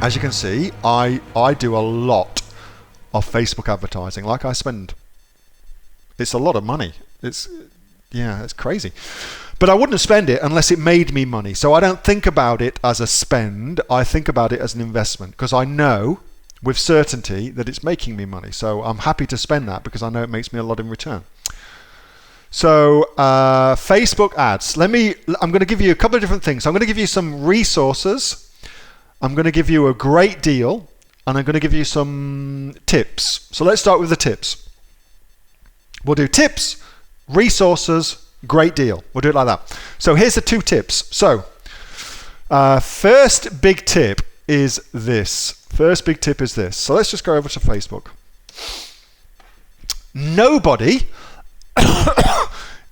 as you can see, I do a lot of Facebook advertising. Like, it's a lot of money. It's crazy. But I wouldn't spend it unless it made me money. So I don't think about it as a spend. I think about it as an investment, because I know with certainty that it's making me money. So I'm happy to spend that because I know it makes me a lot in return. So Facebook ads. I'm going to give you a couple of different things. I'm going to give you some resources. I'm going to give you a great deal, and I'm going to give you some tips. So let's start with the tips. We'll do tips, resources, great deal. We'll do it like that. So here's the 2 tips. So first big tip is this. So let's just go over to Facebook. Nobody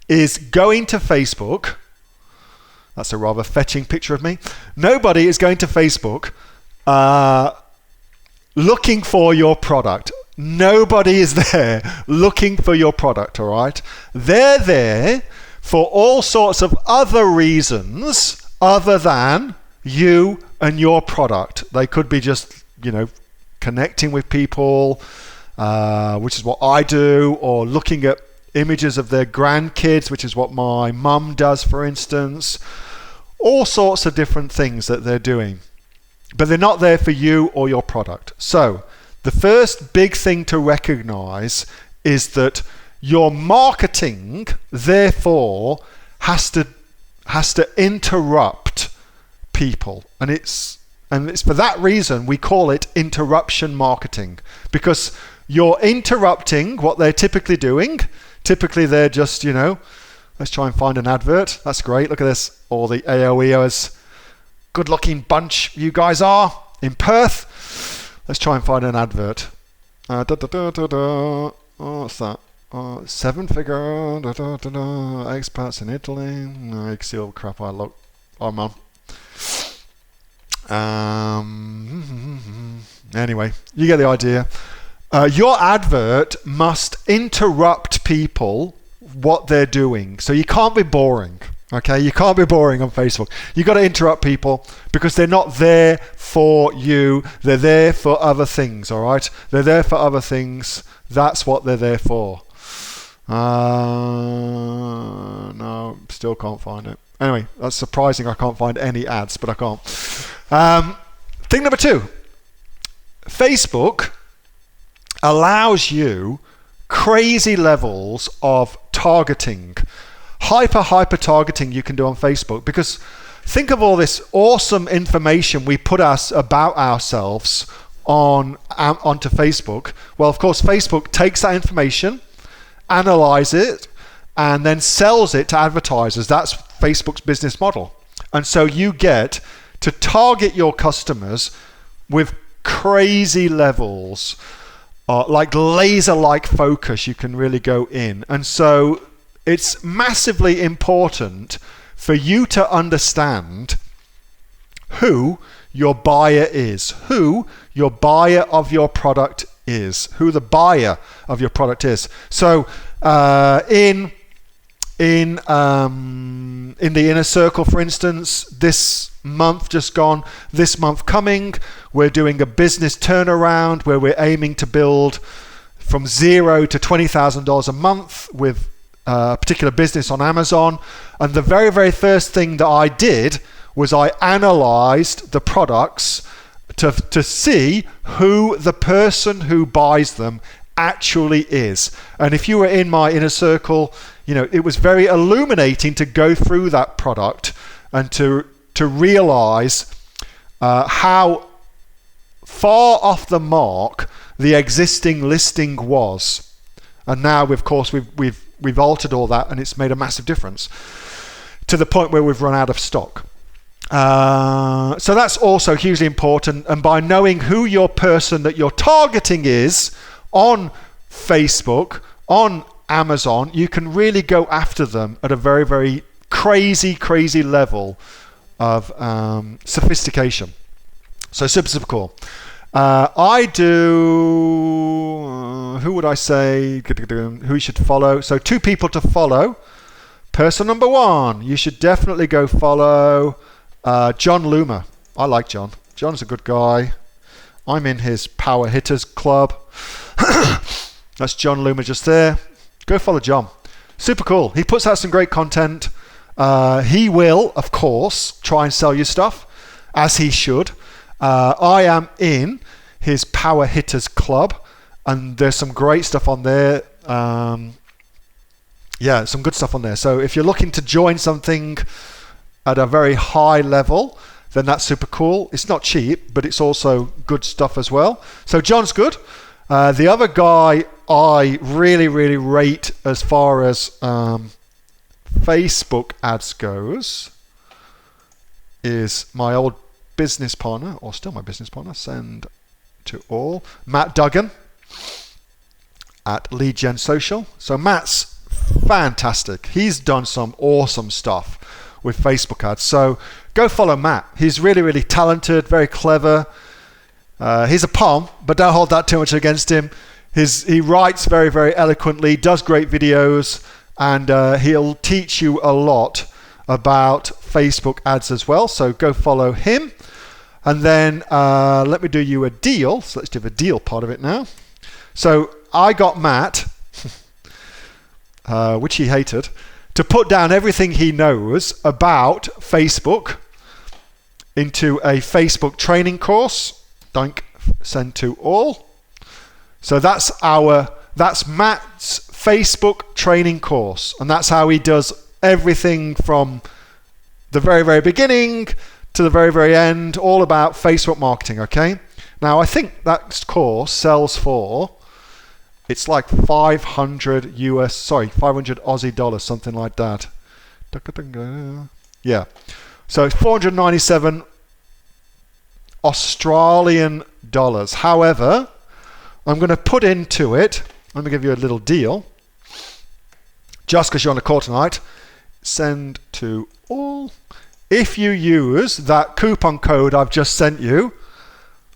is going to Facebook. That's a rather fetching picture of me. Nobody is going to Facebook looking for your product. Nobody is there looking for your product, all right? They're there for all sorts of other reasons other than you and your product. They could be just, connecting with people, which is what I do, or looking at images of their grandkids, which is what my mum does, for instance. All sorts of different things that they're doing. But they're not there for you or your product. So the first big thing to recognize is that your marketing, therefore, has to interrupt people. And it's for that reason we call it interruption marketing, because you're interrupting what they're typically doing. Typically they're just, let's try and find an advert. That's great. Look at this. All the AOEers. Good looking bunch you guys are in Perth. Let's try and find an advert. What's that? 7-figure. Expats in Italy. No, you can see all the crap I look. I'm on. Anyway, you get the idea. Your advert must interrupt people what they're doing. So you can't be boring. Okay, you can't be boring on Facebook. You've got to interrupt people because they're not there for you. They're there for other things, all right? They're there for other things. That's what they're there for. No, still can't find it. Anyway, that's surprising. I can't find any ads, but I can't. Thing number 2. Facebook allows you crazy levels of targeting. Hyper targeting you can do on Facebook, because think of all this awesome information we put about ourselves onto Facebook. Well, of course, Facebook takes that information, analyzes it, and then sells it to advertisers. That's Facebook's business model. And so you get to target your customers with crazy levels, like laser-like focus. You can really go in. And so it's massively important for you to understand who your buyer is, who your buyer of your product is, who the buyer of your product is. So in the inner circle, for instance, this month just gone, this month coming, we're doing a business turnaround where we're aiming to build from $0 to $20,000 a month with a particular business on Amazon. And the very, very first thing that I did was I analyzed the products to see who the person who buys them actually is. And if you were in my inner circle, it was very illuminating to go through that product and to realize how far off the mark the existing listing was. And now, of course, we've altered all that, and it's made a massive difference to the point where we've run out of stock. So that's also hugely important. And by knowing who your person that you're targeting is on Facebook, on Amazon, you can really go after them at a very, very crazy level of sophistication. So super cool. I do, who would I say, who you should follow? So 2 people to follow. Person number 1, you should definitely go follow John Loomer. I like John. John's a good guy. I'm in his Power Hitters Club. That's John Loomer just there. Go follow John. Super cool. He puts out some great content. He will, of course, try and sell you stuff, as he should. I am in his Power Hitters Club, and there's some great stuff on there. Yeah, some good stuff on there. So if you're looking to join something at a very high level, then that's super cool. It's not cheap, but it's also good stuff as well. So John's good. The other guy I really, really rate as far as Facebook ads goes is my old business partner, or still my business partner, send to all, Matt Duggan at Lead Gen Social. So Matt's fantastic. He's done some awesome stuff with Facebook ads. So go follow Matt. He's really, really talented, very clever. He's a palm, but don't hold that too much against him. He writes very, very eloquently, does great videos, and he'll teach you a lot about Facebook ads as well. So go follow him. And then let me do you a deal. So let's do the deal part of it now. So I got Matt, which he hated, to put down everything he knows about Facebook into a Facebook training course. Dunk, send to all. So that's Matt's Facebook training course, and that's how he does everything from the very, very beginning to the very, very end, all about Facebook marketing. Okay. Now I think that course sells for, it's like 500 Aussie dollars, something like that. Yeah. So it's 497 Australian dollars. However, I'm going to put into it, let me give you a little deal, just because you're on the call tonight, send to all. If you use that coupon code I've just sent you,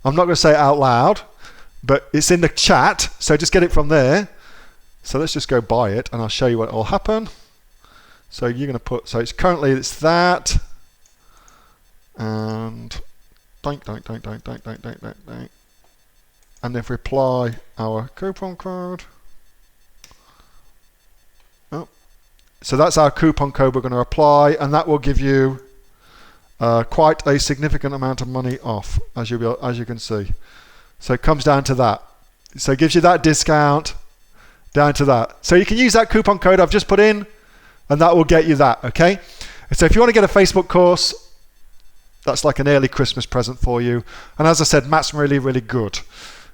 I'm not going to say it out loud, but it's in the chat, so just get it from there. So let's just go buy it, and I'll show you what will happen. So you're going to put, so it's currently, it's that, and and if we apply our coupon code, so that's our coupon code we're going to apply, and that will give you quite a significant amount of money off, as you can see. So it comes down to that. So it gives you that discount down to that. So you can use that coupon code I've just put in, and that will get you that. Okay. So if you want to get a Facebook course, that's like an early Christmas present for you. And as I said, Matt's really, really good.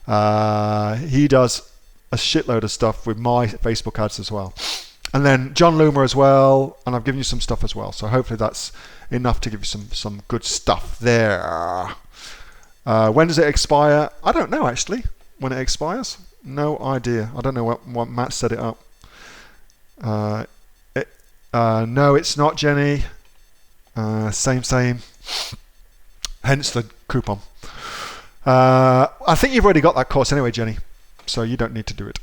He does a shitload of stuff with my Facebook ads as well. And then John Loomer as well, and I've given you some stuff as well. So hopefully that's enough to give you some good stuff there. When does it expire? I don't know actually. When it expires, no idea. I don't know what Matt set it up. No, it's not, Jenny. Same. Hence the coupon. I think you've already got that course anyway, Jenny, so you don't need to do it.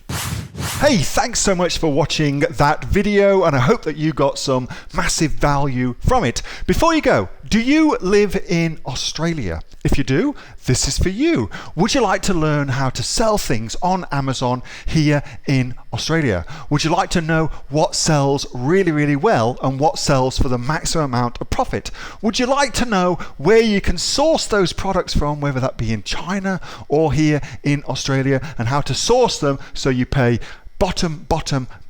Hey, thanks so much for watching that video, and I hope that you got some massive value from it. Before you go, do you live in Australia? If you do, this is for you. Would you like to learn how to sell things on Amazon here in Australia? Would you like to know what sells really, really well and what sells for the maximum amount of profit? Would you like to know where you can source those products from, whether that be in China or here in Australia, and how to source them so you pay bottom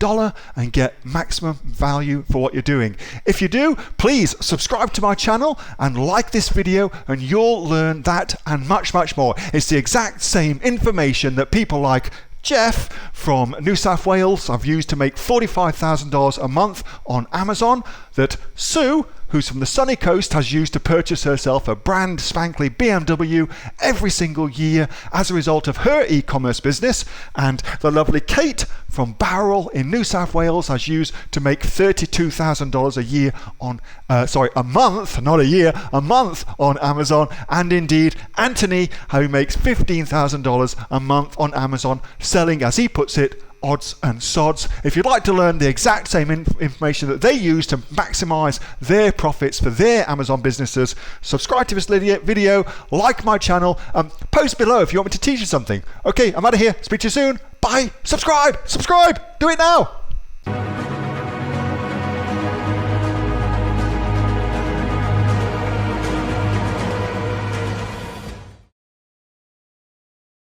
dollar and get maximum value for what you're doing? If you do, please subscribe to my channel and like this video, and you'll learn that and much more. It's the exact same information that people like Jeff from New South Wales have used to make $45,000 a month on Amazon, that Sue, who's from the sunny coast, has used to purchase herself a brand spankly BMW every single year as a result of her e-commerce business, and the lovely Kate from Bowral in New South Wales has used to make $32,000 a year on, a month, not a year, a month on Amazon, and indeed Anthony, who makes $15,000 a month on Amazon, selling, as he puts it, odds and sods. If you'd like to learn the exact same information that they use to maximize their profits for their Amazon businesses, subscribe to this video, like my channel, post below if you want me to teach you something. Okay, I'm out of here. Speak to you soon. Bye. Subscribe. Do it now.